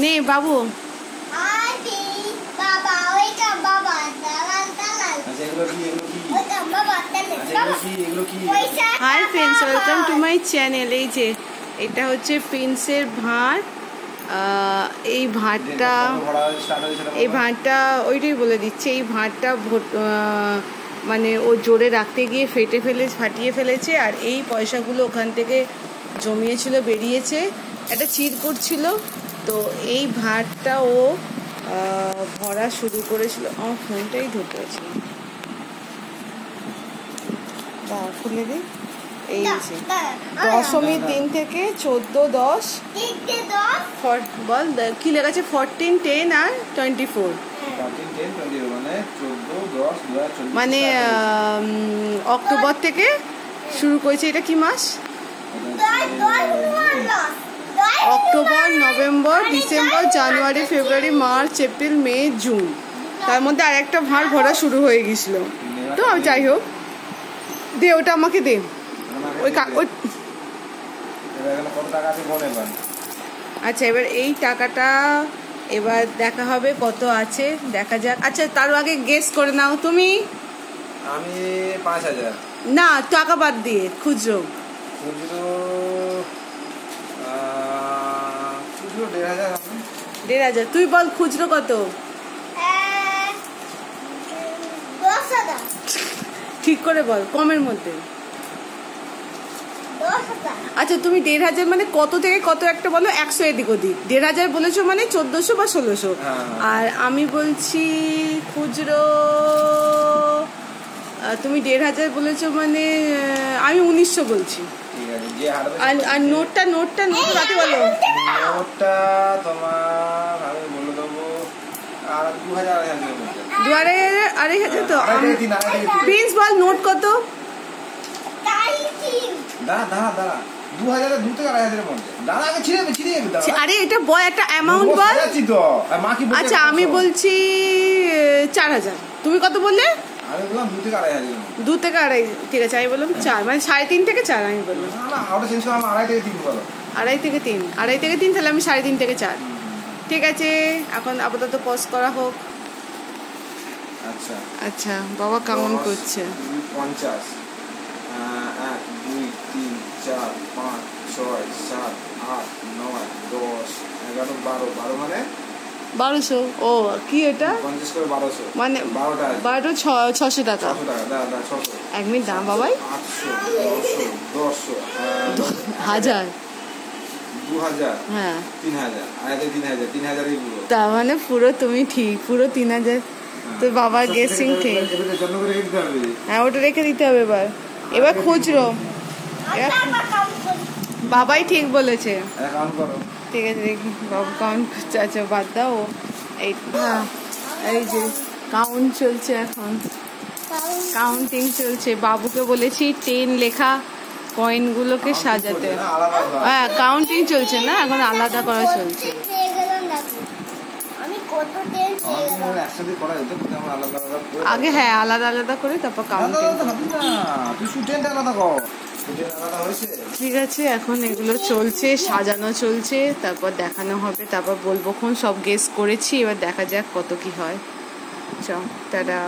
নে বাবু। Hi friends, welcome to my channel. এই যে এটা হচ্ছে প্রিন্সের ভাঁড়। এই ভাঁড়টা ওইটাই বলে দিচ্ছে। এই ভাঁড়টা মানে ও জোরে রাখতে গিয়ে ফাটিয়ে ফেলেছে। আর এই পয়সাগুলো ওখান থেকে জমিয়েছিল, বেরিয়েছে, একটা চির করছিল। তো এই ভাঁড়টা ও ভরা শুরু করেছিল। আমার ফোনটাই ঢুকেছে, খুলে দিই। এই যে দশমীর দিন থেকে 14-10 বল কি লেখা আছে, 14, 10 আর 24, মানে অক্টোবর থেকে শুরু করেছে। এটা কি মাস? অক্টোবর, নভেম্বর, ডিসেম্বর, জানুয়ারি, ফেব্রুয়ারি, মার্চ, এপ্রিল, মে, জুন। তার মধ্যে আর একটা ভাঁড় ভরা শুরু হয়ে গেছিল। তো যাই হোক, দে ওটা আমাকে দে। আচ্ছা, এবার এই টাকাটা এবার দেখা হবে কত আছে, দেখা যাক। আচ্ছা, তার আগে গেস করে নাও তুমি। আমি 5000। না, টাকা বাদ দিয়ে খুচরো 1,500। তুই বল খুচরো কত? 10,000। ঠিক করে বল, কমের মধ্যে। আচ্ছা, তুমি 1,500 মানে কত থেকে কত একটা বলো, 100 এদিক ওদিক। 1,500 বলেছো মানে 1400 বা 1600। আর আমি বলছি খুচরো, তুমি 1,500 বলেছো মানে আমি 1900 বলছি। আর নোটটা রাতে বলো। নোটটা তোমার আমি বলে দেবো 2,000 তো। প্রিন্স বল নোট কত? আরে এটা বল, একটা অ্যামাউন্ট বল। আচ্ছা, আমি বলছি 4,000। তুমি কত বললে? আমি বললাম 2 থেকে 2,500। 2 থেকে 2,500, ঠিক আছে। আমি বললাম 4, মানে 3.5 থেকে 4 আমি বললাম। আড়াই থেকে তিন। তাহলে আমি 3.5 থেকে 4। ঠিক আছে, এখন আপাতত পজ করা হোক। আচ্ছা, বাবা কেমন করছে? 50, 1, 2, 3, 4, 5, 6, 7, 8, 9, 10, 11, 12 মানে 1200। ও কি এটা? 50 করে 1200 মানে 12 600 টাকা। 600। এক মিনিট দাম বাবাই। 800, 1000, 2000, হ্যাঁ 3000, 3000 পুরো। তার মানে পুরো তুমি ঠিক, পুরো 3000। তো বাবার গেসিং ঠিক। হ্যাঁ, ওটা রেখে দিতে হবে। এবার খুচরো বাবাই ঠিক বলেছে। ঠিক আছে, দেখি বাবু কাউন্ট করছে। আচ্ছা বাদ দাও। এই যে কাউন্ট চলছে, এখন কাউন্টিং চলছে। বাবুকে বলেছি 10 লেখা কয়েনগুলোকে সাজাতে। হ্যাঁ, কাউন্টিং চলছে না, এখন আলাদা করা চলছে। আগে হ্যাঁ আলাদা করে, তারপর কাউন্টিং। ঠিক আছে, এখন এগুলো চলছে, সাজানো চলছে, তারপর দেখানো হবে, তারপর বলবো কোন সব গেস করেছি। এবার দেখা যাক কত কি হয়। চ টাটা।